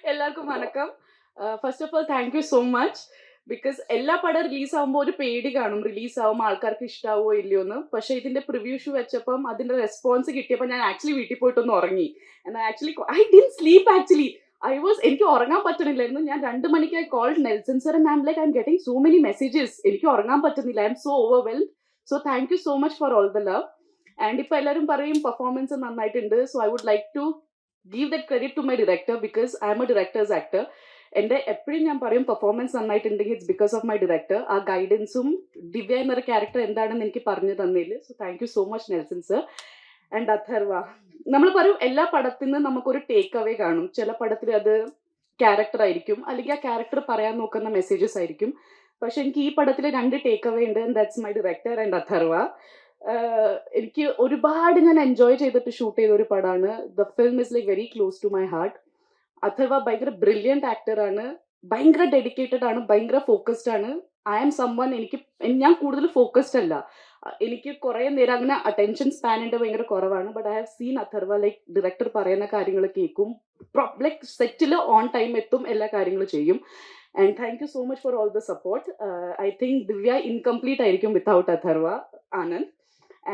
എല്ലാവർക്കും വണക്കം. First of all thank you so much. Because എല്ലാ പടം റിലീസ് ആകുമ്പോൾ ഒരു പേടി കാണും, റിലീസ് ആവുമ്പോൾ ആൾക്കാർക്ക് ഇഷ്ടാവോ ഇല്ലയോ എന്ന്. പക്ഷെ ഇതിന്റെ പ്രിവ്യൂ ഷൂ വെച്ചപ്പം അതിന്റെ റെസ്പോൺസ് കിട്ടിയപ്പോൾ ഞാൻ ആക്ച്വലി വീട്ടിൽ പോയിട്ടൊന്ന് ഉറങ്ങി. എന്നാൽ actually I didn't sleep actually. എനിക്ക് ഉറങ്ങാൻ പറ്റണില്ലായിരുന്നു. ഞാൻ 2 മണിക്ക് I called Nelson sir and I'm like I'm getting so many messages. എനിക്ക് ഉറങ്ങാൻ പറ്റുന്നില്ല. I'm so overwhelmed. So thank you so much for all the love. And ഇപ്പൊ എല്ലാവരും പറയും പെർഫോമൻസ് നന്നായിട്ടുണ്ട്. So I would like to give that credit to my director because I am a director's actor. എൻ്റെ എപ്പോഴും ഞാൻ പറയും performance നന്നായിട്ടുണ്ടെങ്കിൽ it's because of my director. ആ ഗൈഡൻസും ദിവ്യ എന്നൊരു ക്യാരക്ടർ എന്താണെന്ന് എനിക്ക് പറഞ്ഞു തന്നതിൽ so thank you so much Nelson sir. And Atharva, നമ്മൾ പറയും എല്ലാ പടത്തിൽ നിന്ന് നമുക്കൊരു ടേക്ക് അവേ കാണും. ചില പടത്തിൽ അത് ക്യാരക്ടർ ആയിരിക്കും, അല്ലെങ്കിൽ ആ ക്യാരക്ടർ പറയാൻ നോക്കുന്ന മെസ്സേജസ് ആയിരിക്കും. പക്ഷെ എനിക്ക് ഈ പടത്തിൽ 2 ടേക്ക് അവേ ഉണ്ട്. And that's my director and Atharva. എനിക്ക് ഒരുപാട് ഞാൻ എൻജോയ് ചെയ്തിട്ട് ഷൂട്ട് ചെയ്ത ഒരു പടമാണ്. The film is like very close to my heart. Atharva ഭയങ്കര ബ്രില്യൻറ്റ് ആക്ടറാണ്, ഭയങ്കര ഡെഡിക്കേറ്റഡ് ആണ്, ഭയങ്കര ഫോക്കസ്ഡ് ആണ്. ഐ ആം സംവൺ, ഞാൻ കൂടുതൽ ഫോക്കസ്ഡ് അല്ല. എനിക്ക് കുറെ നേരം അങ്ങനെ അറ്റൻഷൻ സ്പാൻ എൻ്റെ ഭയങ്കര കുറവാണ്. But I have seen Atharva like director പറയുന്ന കാര്യങ്ങൾ കേൾക്കും, ലൈക്ക് സെറ്റിൽ ഓൺ ടൈം എത്തും, എല്ലാ കാര്യങ്ങളും ചെയ്യും. And thank you so much for all the support. I think Divya incomplete ആയിരിക്കും വിത്തൗട്ട് അഥർവ ആനന്ദ്.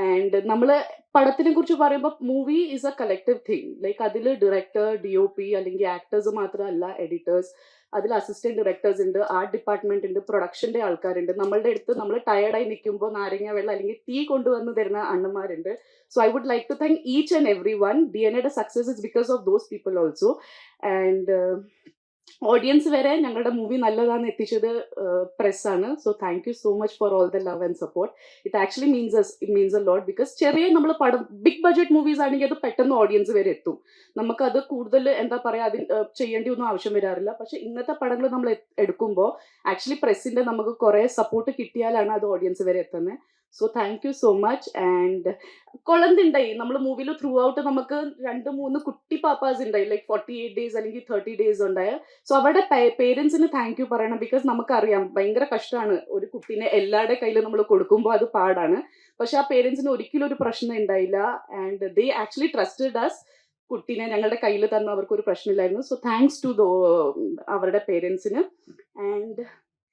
ആൻഡ് നമ്മൾ പടത്തിനെ കുറിച്ച് പറയുമ്പോൾ movie is A collective thing. Like അതിൽ ഡയറക്ടർ, DOP അല്ലെങ്കിൽ ആക്ടേഴ്സ് മാത്രമല്ല, എഡിറ്റേഴ്സ്, അതിൽ അസിസ്റ്റന്റ് ഡയറക്ടേഴ്സ് ഉണ്ട്, ആർട്ട് ഡിപ്പാർട്ട്മെന്റ് ഉണ്ട്, പ്രൊഡക്ഷന്റെ ആൾക്കാരുണ്ട്. നമ്മളുടെ അടുത്ത് നമ്മൾ ടയർഡായി നിൽക്കുമ്പോൾ നാരങ്ങ വെള്ളം അല്ലെങ്കിൽ ടീ കൊണ്ടുവന്ന് തരുന്ന അണ്ണന്മാരുണ്ട്. So I would like to thank each and every one. DNA success is because of those people also. And audience വരെ ഞങ്ങളുടെ മൂവി നല്ലതാണെന്ന് എത്തിച്ചത് പ്രസ്സാണ്. So thank you so much for all the love and support. It actually means a lot. Because ചെറിയ നമ്മൾ പടം big budget movies ആണെങ്കിൽ അത് പെട്ടെന്ന് ഓഡിയൻസ് വരെ എത്തും. നമുക്കത് കൂടുതൽ എന്താ പറയുക, ചെയ്യേണ്ടി ഒന്നും ആവശ്യം വരാറില്ല. പക്ഷെ ഇങ്ങനത്തെ പടങ്ങൾ നമ്മൾ എടുക്കുമ്പോൾ ആക്ച്വലി പ്രസ്സിന്റെ നമുക്ക് കുറെ സപ്പോർട്ട് കിട്ടിയാലാണ് അത് ഓഡിയൻസ് വരെ എത്തുന്നത്. So thank you so much. And കൊളന്തുണ്ടായി നമ്മൾ മൂവിയിൽ ത്രൂ ഔട്ട്. നമുക്ക് 2-3 കുട്ടി പാപ്പാസ് ഉണ്ടായി, ലൈക്ക് 48 days അല്ലെങ്കിൽ 30 days ഉണ്ടായ. സോ അവരുടെ പേരൻസിന് താങ്ക് യു പറയണം. ബിക്കോസ് നമുക്കറിയാം ഭയങ്കര കഷ്ടമാണ് ഒരു കുട്ടീനെ എല്ലാവരുടെ കയ്യിൽ നമ്മൾ കൊടുക്കുമ്പോൾ, അത് പാടാണ്. പക്ഷെ ആ പേരൻസിന് ഒരിക്കലും ഒരു പ്രശ്നം ഉണ്ടായില്ല. And they actually trusted us. കുട്ടീനെ ഞങ്ങളുടെ കയ്യിൽ തന്ന അവർക്ക് ഒരു പ്രശ്നമില്ലായിരുന്നു. സോ താങ്ക്സ് ടു അവരുടെ പേരൻസിന്. ആൻഡ്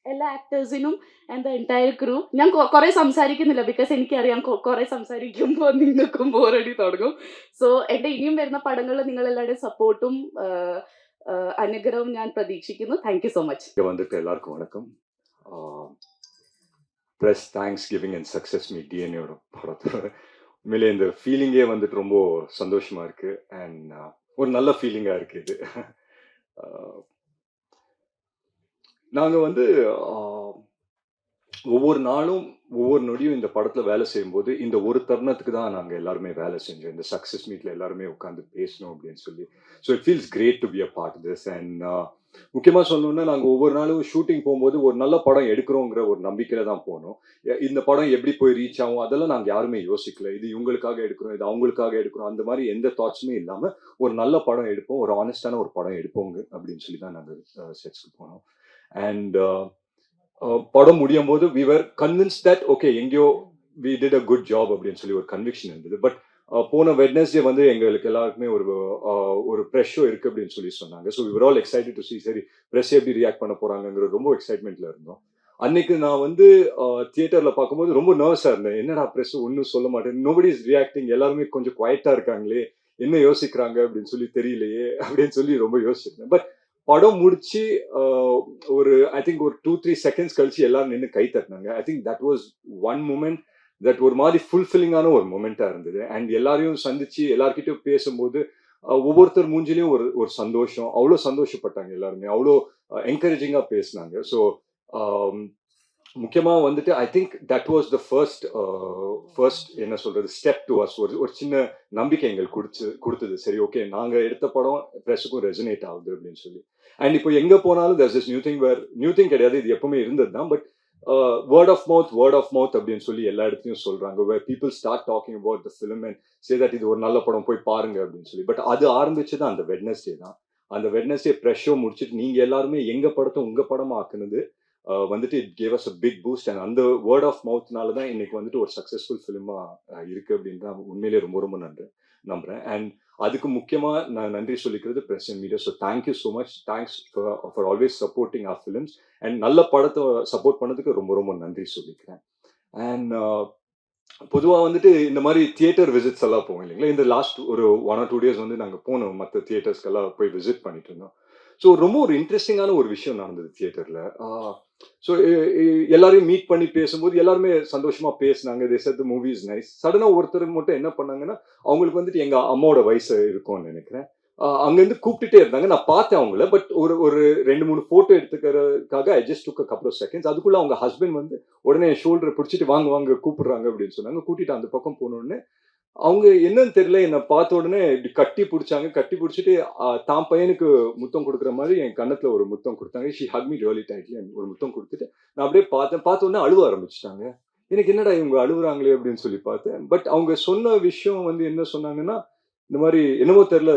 എല്ലാ ആക്ടേഴ്സിനും ആൻഡ് ദ എൻറ്റയർ ക്രൂ. ഞാൻ കുറെ സംസാരിക്കുന്നില്ല ബിക്കോസ് എനിക്കറിയാം കുറെ സംസാരിക്കുമ്പോൾ നിങ്ങൾക്കും ബോറടി തുടങ്ങും. സോ എൻ്റെ ഇനിയും വരുന്ന പടങ്ങളിൽ നിങ്ങൾ എല്ലാവരുടെയും സപ്പോർട്ടും അനുഗ്രഹവും ഞാൻ പ്രതീക്ഷിക്കുന്നു. Thank you so much. வந்துட்டு எல்லாருக்கும் வணக்கம். Press thanks giving and success me டிஎன்ஏயோட படத்தோட உண்மையிலே இந்த ஃபீலிங்கே வந்துட்டு ரொம்ப சந்தோஷமா இருக்கு. அண்ட் ஒரு நல்ல ஃபீலிங்காக இருக்கு இது. நாங்கள் வந்து ஒவ்வொரு நாளும் ஒவ்வொரு நொடியும் இந்த படத்தில் வேலை செய்யும்போது இந்த ஒரு தருணத்துக்கு தான் நாங்கள் எல்லாருமே வேலை செஞ்சோம். இந்த சக்ஸஸ் மீட்டில் எல்லாருமே உட்காந்து பேசணும் அப்படின்னு சொல்லி. So it feels great to be a part this. அண்ட் முக்கியமாக சொல்லணும்னா நாங்கள் ஒவ்வொரு நாளும் ஷூட்டிங் போகும்போது ஒரு நல்ல படம் எடுக்கிறோங்கிற ஒரு நம்பிக்கையில் தான் போனோம். இந்த படம் எப்படி போய் ரீச் ஆகும் அதெல்லாம் நாங்கள் யாருமே யோசிக்கல. இது இவங்களுக்காக எடுக்கிறோம், இது அவங்களுக்காக எடுக்கிறோம், அந்த மாதிரி எந்த தாட்ஸுமே இல்லாமல் ஒரு நல்ல படம் எடுப்போம், ஒரு ஆனஸ்டான ஒரு படம் எடுப்போங்க அப்படின்னு சொல்லி தான் நாங்கள் செட்ஸ்க்கு போனோம். அண்ட் படம் முடியும் போது we were convinced that okay எங்கேயோ we did a good job அப்படின்னு சொல்லி ஒரு கன்விக்ஷன் இருந்தது. பட் போன வெட்னஸ்டே வந்து எங்களுக்கு எல்லாருக்குமே ஒரு ப்ரெஸ் ஷோ இருக்கு அப்படின்னு சொல்லி சொன்னாங்க. So we were all excited to see சரி ப்ரெஸ் எப்படி ரியாக்ட் பண்ண போறாங்கிற ரொம்ப எக்ஸைட்மெண்ட்ல இருந்தோம். அன்னைக்கு நான் வந்து தியேட்டர்ல பார்க்கும்போது ரொம்ப நர்வஸா இருந்தேன். என்னடா ப்ரெஸ் ஒன்றும் சொல்ல மாட்டேன், நோபடி இஸ் ரியாக்டிங், எல்லாருமே கொஞ்சம் குவைட்டா இருக்காங்களே, என்ன யோசிக்கிறாங்க அப்படின்னு சொல்லி தெரியலையே அப்படின்னு சொல்லி ரொம்ப யோசிச்சிருந்தேன். பட் படம் முடிச்சு ஒரு ஐ திங்க் ஒரு 2-3 செகண்ட்ஸ் கழிச்சு எல்லாரும் நின்று கை தட்டினாங்க. I think that was one moment that ஒரு மாதிரி ஃபுல்ஃபில்லிங்கான ஒரு மூமெண்டா இருந்தது. அண்ட் எல்லாரையும் சந்திச்சு எல்லார்கிட்டையும் பேசும்போது ஒவ்வொருத்தர் மூஞ்சிலையும் ஒரு சந்தோஷம், அவ்வளோ சந்தோஷப்பட்டாங்க எல்லாருமே, அவ்வளோ என்கரேஜிங்கா பேசினாங்க. ஸோ முக்கியமாக வந்துட்டு ஐ think that was the first என்ன சொல்றது ஸ்டெப் டு அஸ். ஒரு சின்ன நம்பிக்கை எங்களுக்கு கொடுத்தது. சரி ஓகே நாங்கள் எடுத்த படம் ப்ரெஸ்ஸுக்கும் ரெசனேட் ஆகுது அப்படின்னு சொல்லி. அண்ட் இப்போ எங்கே போனாலும் there's this நியூ திங் கிடையாது, இது எப்பவுமே இருந்தது தான். பட் வேர்ட் ஆஃப் மவுத் அப்படின்னு சொல்லி எல்லா இடத்துலையும் சொல்றாங்க. where people start talking about the film and say that இது ஒரு நல்ல படம் போய் பாருங்க அப்படின்னு சொல்லி. பட் அது ஆரம்பிச்சது அந்த வெட்னஸ்டே தான். அந்த வெட்னஸ்டே ப்ரெஸ் ஷோ முடிச்சுட்டு நீங்க எல்லாருமே எங்க படத்தை உங்க படமா ஆக்குனது வந்துட்டு it gave us a big boost. And அந்த வேர்ட் ஆஃப் மவுத்னால தான் இன்னைக்கு வந்துட்டு ஒரு சக்ஸஸ்ஃபுல் ஃபிலிமா இருக்கு அப்படின்னு தான் உண்மையிலேயே ரொம்ப ரொம்ப நம்புறேன். அண்ட் அதுக்கு முக்கியமாக நான் நன்றி சொல்லிக்கிறது press and media. So thank you so much. Thanks for always supporting our films. And நல்ல படத்தை சப்போர்ட் பண்ணதுக்கு ரொம்ப ரொம்ப நன்றி சொல்லிக்கிறேன். அண்ட் பொதுவாக வந்துட்டு இந்த மாதிரி தியேட்டர் விசிட்ஸ் எல்லாம் போவோம் இல்லைங்களா. இந்த லாஸ்ட் ஒரு 1 or 2 days வந்து நாங்கள் போனோம், மற்ற தியேட்டர்ஸ்க்கெல்லாம் போய் விசிட் பண்ணிட்டு இருந்தோம். ஸோ ரொம்ப ஒரு இன்ட்ரெஸ்டிங்கான ஒரு விஷயம் நடந்தது தியேட்டரில். ஸோ எல்லாரையும் மீட் பண்ணி பேசும்போது எல்லாருமே சந்தோஷமா பேசினாங்க. They said the movie is nice. சடனாக ஒருத்தர் மட்டும் என்ன பண்ணாங்கன்னா, அவங்களுக்கு வந்துட்டு எங்கள் அம்மாவோட வயசு இருக்கும்னு நினைக்கிறேன். அங்கேருந்து கூப்பிட்டுட்டே இருந்தாங்க. நான் பார்த்தேன் அவங்கள. பட் ஒரு 2-3 ஃபோட்டோ எடுத்துக்கிறதுக்காக I just took a couple of seconds. அதுக்குள்ள அவங்க ஹஸ்பண்ட் வந்து உடனே ஷோல்டரை பிடிச்சிட்டு வாங்க வாங்க கூப்பிடுறாங்க அப்படின்னு சொன்னாங்க. கூட்டிட்டு அந்த பக்கம் போனோடனே அவங்க என்னன்னு தெரியல, என்னை பார்த்த உடனே இப்படி கட்டி பிடிச்சாங்க. கட்டி பிடிச்சிட்டு தான் பையனுக்கு முத்தம் கொடுக்குற மாதிரி என் கன்னத்துல ஒரு முத்தம் கொடுத்தாங்க. She Haq me really tightly. ஒரு முத்தம் கொடுத்துட்டு நான் அப்படியே பார்த்த உடனே அழுவ ஆரம்பிச்சிட்டாங்க. எனக்கு என்னடா இவங்க அழுகுறாங்களே அப்படின்னு சொல்லி பார்த்தேன். பட் அவங்க சொன்ன விஷயம் வந்து என்ன சொன்னாங்கன்னா, இந்த மாதிரி என்னமோ தெரியல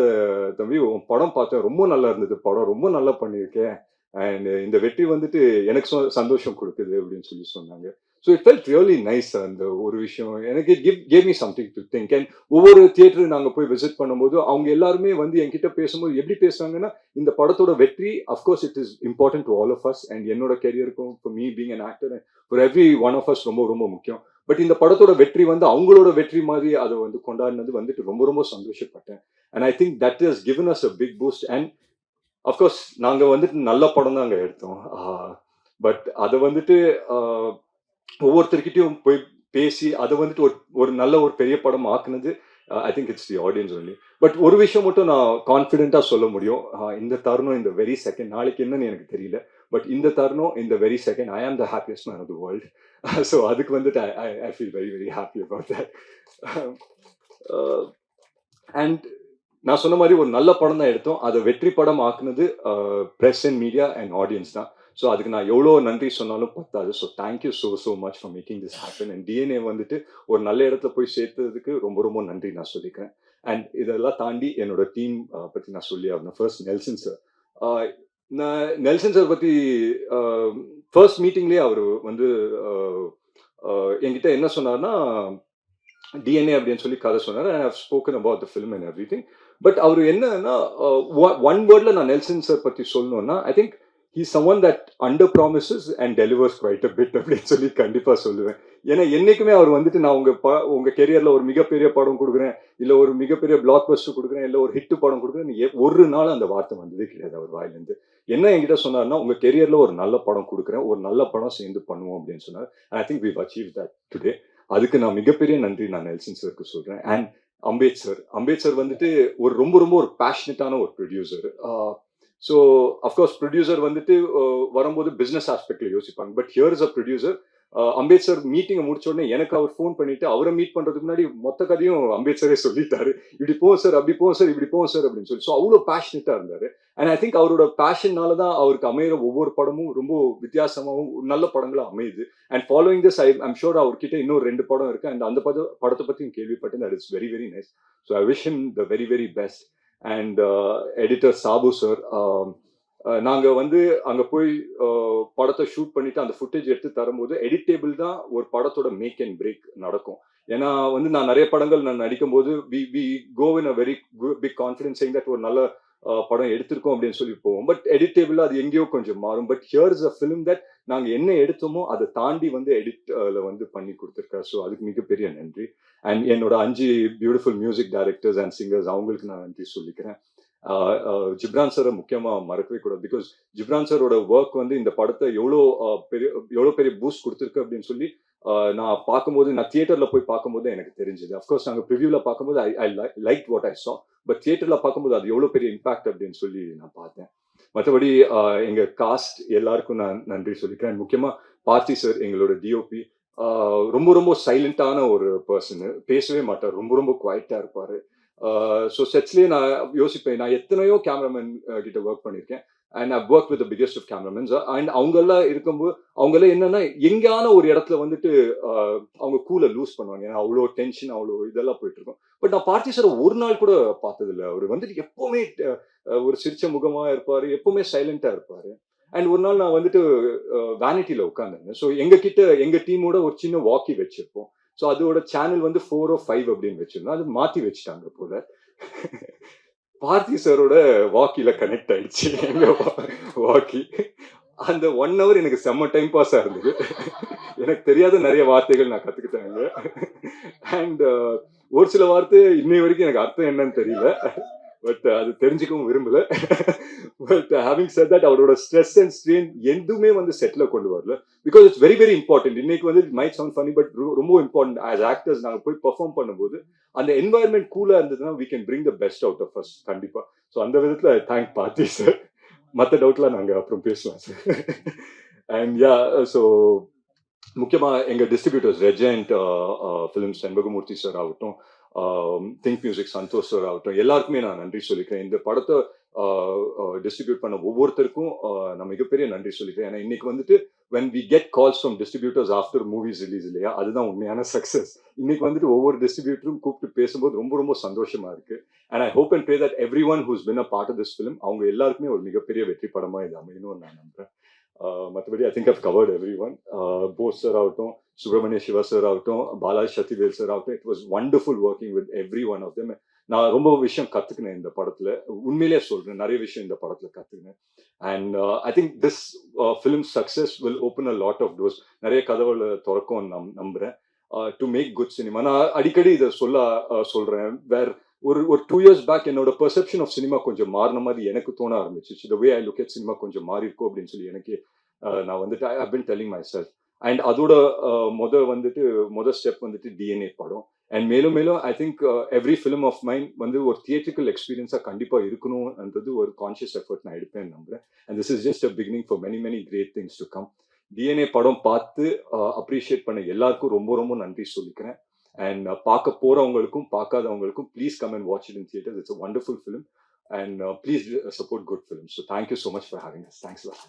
தம்பி, உன் படம் பார்த்தேன், ரொம்ப நல்லா இருந்தது, படம் ரொம்ப நல்லா பண்ணியிருக்கேன், அண்ட் இந்த வெற்றி வந்துட்டு எனக்கு சந்தோஷம் கொடுக்குது அப்படின்னு சொல்லி சொன்னாங்க. So it felt really nice. அந்த ஒரு விஷயம் எனக்கு gave me something to think. And ஒவ்வொரு தியேட்டரு நாங்கள் போய் விசிட் பண்ணும்போது அவங்க எல்லாருமே வந்து என்கிட்ட பேசும்போது எப்படி பேசுறாங்கன்னா, இந்த படத்தோட வெற்றி of course it is important to all of us, and என்னோட கெரியருக்கும் for me being an actor for every one of us ரொம்ப ரொம்ப முக்கியம். பட் இந்த படத்தோட வெற்றி வந்து அவங்களோட வெற்றி மாதிரி அதை வந்து கொண்டாடினது வந்துட்டு ரொம்ப ரொம்ப சந்தோஷப்பட்டேன். And I think that is given as a big boost. And of course நாங்கள் வந்துட்டு நல்ல படம் தான் அங்கே எடுத்தோம். பட் அதை வந்துட்டு ஒவ்வொருத்தர்கிட்டையும் போய் பேசி அதை வந்துட்டு ஒரு நல்ல ஒரு பெரிய படம் ஆக்குனது I think it's the audience only. But ஒரு விஷயம் மட்டும் நான் கான்ஃபிடென்ட்டாக சொல்ல முடியும். இந்த தருணம், இந்த வெரி செகண்ட், நாளைக்கு என்னன்னு எனக்கு தெரியல, பட் இந்த தருணம், இந்த very second I am the happiest man of the world. So அதுக்கு வந்துட்டு I feel very very happy about that. And நான் சொன்ன மாதிரி ஒரு நல்ல படம் தான் எடுத்தோம். அதை வெற்றி படம் ஆக்குனது press and media and audience தான். ஸோ அதுக்கு நான் எவ்வளோ நன்றி சொன்னாலும் பத்தாது. So thank you so much for making this happen. And DNA வந்துட்டு ஒரு நல்ல இடத்துல போய் சேர்த்ததுக்கு ரொம்ப ரொம்ப நன்றி நான் சொல்லிக்கிறேன். அண்ட் இதெல்லாம் தாண்டி என்னோட டீம் பற்றி நான் சொல்லி ஆகணும். First Nelson sir. நான் நெல்சன் சார் பற்றி ஃபர்ஸ்ட் மீட்டிங்லேயே அவர் வந்து என்கிட்ட என்ன சொன்னார்னா, டிஎன்ஏ அப்படின்னு சொல்லி கதை சொன்னார். I have spoken about the film and எவ்ரி திங். பட் அவர் என்னன்னா, ஒன் வேர்டில் நான் நெல்சன் சார் பற்றி சொல்லணும்னா, I think he's someone that under promises and delivers quite a bit அப்படின்னு சொல்லி கண்டிப்பா சொல்லுவேன். ஏன்னா என்னைக்குமே அவர் வந்துட்டு நான் உங்க கெரியர்ல ஒரு மிகப்பெரிய படம் கொடுக்குறேன், இல்ல ஒரு மிகப்பெரிய பிளாக் பஸ்டர் கொடுக்குறேன், இல்ல ஒரு ஹிட் படம் கொடுக்குறேன், ஒரு நாள் அந்த வார்த்தை வந்ததே கிடையாது அவர் வாயிலிருந்து. என்ன என்கிட்ட சொன்னார்னா, உங்க கெரியர்ல ஒரு நல்ல படம் கொடுக்குறேன், ஒரு நல்ல படம் சேர்ந்து பண்ணுவோம் அப்படின்னு சொன்னார். I think we've achieved that today. அதுக்கு நான் மிகப்பெரிய நன்றி நான் நெல்சன் சருக்கு சொல்றேன். அண்ட் அம்பேத்கர் வந்துட்டு ஒரு ரொம்ப ரொம்ப ஒரு பேஷனட்டான ஒரு ப்ரொடியூசர். ஸோ அஃப்கோர்ஸ் ப்ரொடியூசர் வந்துட்டு வரும்போது பிஸ்னஸ் ஆஸ்பெக்ட்ல யோசிப்பாங்க. But here is a producer. Ambedkar மீட்டிங்கை முடிச்ச உடனே எனக்கு அவர் ஃபோன் பண்ணிட்டு அவரை மீட் பண்றதுக்கு முன்னாடி மொத்த கதையும் அம்பேத்கரே சொல்லிட்டாரு. இப்படி போவோம் சார், அப்படி போவோம் சார், இப்படி போவோம் சார் அப்படின்னு சொல்லி. ஸோ அவ்வளோ பேஷனட்டா இருந்தாரு. அண்ட் ஐ திங்க் அவரோட பேஷன்னால தான் அவருக்கு அமையிற ஒவ்வொரு படமும் ரொம்ப வித்தியாசமாகவும் நல்ல படங்களா அமையுது. And following this I'm sure அவர்கிட்ட இன்னும் 2 படம் இருக்கு. அண்ட் அந்த படத்தை பற்றியும் கேள்விப்பட்டேன். That is very very nice. So I wish him the very very best. And editor Sabu sir, நாங்கள் வந்து அங்கே போய் படத்தை ஷூட் பண்ணிட்டு அந்த ஃபுட்டேஜ் எடுத்து தரும்போது எடிட்டேபிள் தான் ஒரு படத்தோட மேக் அண்ட் பிரேக் நடக்கும். ஏன்னா வந்து நான் நிறைய படங்கள் நான் நடிக்கும் போது we go in a very big confidence saying that ஒரு நல்ல படம் எடுத்திருக்கோம் அப்படின்னு சொல்லி போவோம். பட் எடிட்டேபிள் அது எங்கேயோ கொஞ்சம் மாறும். But here is a film that நாங்கள் என்ன எடுத்தோமோ அதை தாண்டி வந்து எடிட்ல வந்து பண்ணி கொடுத்துருக்காரு. ஸோ அதுக்கு மிகப்பெரிய நன்றி. அண்ட் என்னோட 5 beautiful music directors and singers, அவங்களுக்கு நான் நன்றி சொல்லிக்கிறேன். ஜிப்ரான் சாரை முக்கியமாக மறக்கவே கூடாது. பிகாஸ் ஜிப்ரான் சாரோட ஒர்க் வந்து இந்த படத்தை எவ்வளோ பெரிய பூஸ்ட் கொடுத்துருக்கு அப்படின்னு சொல்லி நான் பார்க்கும்போது, நான் தியேட்டரில் போய் பார்க்கும்போது எனக்கு தெரிஞ்சுது. அஃப்கோர்ஸ் நாங்கள் ப்ரிவியூவில் பார்க்கும்போது ஐ லைக் வாட் ஐ சா. பட் தியேட்டரில் பார்க்கும்போது அது எவ்வளோ பெரிய இம்பாக்ட் அப்படின்னு சொல்லி நான் பார்த்தேன். மற்றபடி எங்கள் காஸ்ட் எல்லாருக்கும் நான் நன்றி சொல்லிக்கிறேன். முக்கியமாக பார்த்தி சார், எங்களோட டிஓபி, ரொம்ப ரொம்ப சைலண்டான ஒரு பர்சனு, பேசவே மாட்டார், ரொம்ப ரொம்ப குவைட்டாக இருப்பார். ஸோ செட்ஸ்லேயே நான் யோசிப்பேன், நான் எத்தனையோ கேமராமேன் கிட்ட ஒர்க் பண்ணியிருக்கேன். And I work with the biggest of cameramans. And அவங்கெல்லாம் இருக்கும்போது அவங்கெல்லாம் என்னன்னா எங்கேயான ஒரு இடத்துல வந்துட்டு அவங்க கூலை லூஸ் பண்ணுவாங்க. ஏன்னா அவ்வளோ டென்ஷன், அவ்வளோ இதெல்லாம் போயிட்டு இருக்கும். பட் நான் பார்த்தி சார் ஒரு நாள் கூட பார்த்ததில்லை. அவர் வந்துட்டு எப்பவுமே ஒரு சிரிச்ச முகமா இருப்பாரு, எப்பவுமே சைலண்டா இருப்பாரு. அண்ட் ஒரு நாள் நான் வந்துட்டு வேனிட்டியில உட்காந்துருந்தேன். ஸோ எங்க டீமோட ஒரு சின்ன வாக்கி வச்சிருப்போம். ஸோ அதோட சேனல் வந்து 4 or 5 அப்படின்னு வச்சிருந்தோம். அது மாத்தி வச்சுட்டாங்க போல. பார்த்தி சாரோட வாக்கில கனெக்ட் ஆயிடுச்சு எங்க வாக்கி. அந்த 1 hour எனக்கு செம்ம டைம் பாஸா இருந்தது. எனக்கு தெரியாத நிறைய வார்த்தைகள் நான் கத்துக்கிட்டேங்க. அண்ட் ஒரு சில வார்த்தை இன்னை வரைக்கும் எனக்கு அர்த்தம் என்னன்னு தெரியல. பட் அது தெரிஞ்சுக்கவும் விரும்பல. பட் ஹேவிங் செட் தட் அவரோட ஸ்ட்ரெஸ் அண்ட் ஸ்ட்ரெயின் எதுவுமே வந்து செட்ல கொண்டு வரல. Because it's very very important. இன்னைக்கு வந்து it might sound funny but ரொம்ப இம்பார்ட்டன்ட். ஆஸ் ஆக்டர்ஸ் நாங்கள் போய் பெர்ஃபார்ம் பண்ணும்போது அந்த என்வாயர்மெண்ட் கூலா இருந்ததுன்னா we can bring the best out of us கண்டிப்பா. ஸோ அந்த விதத்துல தேங்க் பார்த்தி சார். மற்ற டவுட்லாம் நாங்கள் அப்புறம் பேசலாம் சார். அண்ட் யா ஸோ முக்கியமா எங்க distributors Regent films Shenbagamoorthy sir ஆகட்டும், திங்க் மியூசிக் சந்தோஷ் சார் ஆகட்டும், எல்லாருக்குமே நான் நன்றி சொல்லிக்கிறேன். இந்த படத்தை டிஸ்ட்ரிபியூட் பண்ண ஒவ்வொருத்தருக்கும் நான் மிகப்பெரிய நன்றி சொல்லிக்கிறேன். ஏன்னா இன்னைக்கு வந்துட்டு when we get calls from distributors after movies release இல்லையா, அதுதான் உண்மையான சக்சஸ். இன்னைக்கு வந்துட்டு ஒவ்வொரு டிஸ்ட்ரிபியூட்டரும் கூப்பிட்டு பேசும்போது ரொம்ப ரொம்ப சந்தோஷமா இருக்கு. And I hope and pray that everyone who's been a part of this film அவங்க எல்லாருக்குமே ஒரு மிகப்பெரிய வெற்றி படமா இது அமையணும்னு நான் நம்புறேன். மற்றபடி I think I've covered everyone. Bose sir ஆகட்டும், சுப்பிரமணிய சிவா சார் ஆகட்டும், பாலாஜி சக்திவேல் சார் ஆகட்டும், it was wonderful working with every one of them. நான் ரொம்ப விஷயம் கத்துக்கினேன் இந்த படத்துல, உண்மையிலேயே சொல்றேன், நிறைய விஷயம் இந்த படத்துல கத்துக்கினேன். And I think this film success will open a lot of doors. நிறைய கதவுகளை திறக்கும் நம்புறேன் டு மேக் குட் சினிமா. நான் அடிக்கடி இதை சொல்றேன். வேற ஒரு 2 years பேக் என்னோட பெர்செப்ஷன் ஆஃப் சினிமா கொஞ்சம் மாறின மாதிரி எனக்கு தோண ஆரம்பிச்சிச்சு. The way I look at cinema கொஞ்சம் மாறி இருக்கும் அப்படின்னு சொல்லி எனக்கு நான் வந்துட்டு I have been telling myself. And அதோட முத ஸ்டெப் வந்துட்டு டிஎன்ஏ படம். அண்ட் மேலும் மேலும் I think every film of mind வந்து ஒரு தியேட்ரிக்கல் எக்ஸ்பீரியன்ஸா கண்டிப்பா இருக்கணும்ன்றது ஒரு கான்ஷியஸ் எஃபர்ட் நான் எடுப்பேன் நம்புறேன். And this is just a beginning for many many great things to come. DNA படம் பார்த்து அப்ரிஷியேட் பண்ண எல்லாருக்கும் ரொம்ப ரொம்ப நன்றி சொல்லிக்கிறேன். And பார்க்க போறவங்களுக்கும் பார்க்காதவங்களுக்கும் please come and watch it in theaters. It's a wonderful film and please support good films. So thank you so much for having us. Thanks a lot.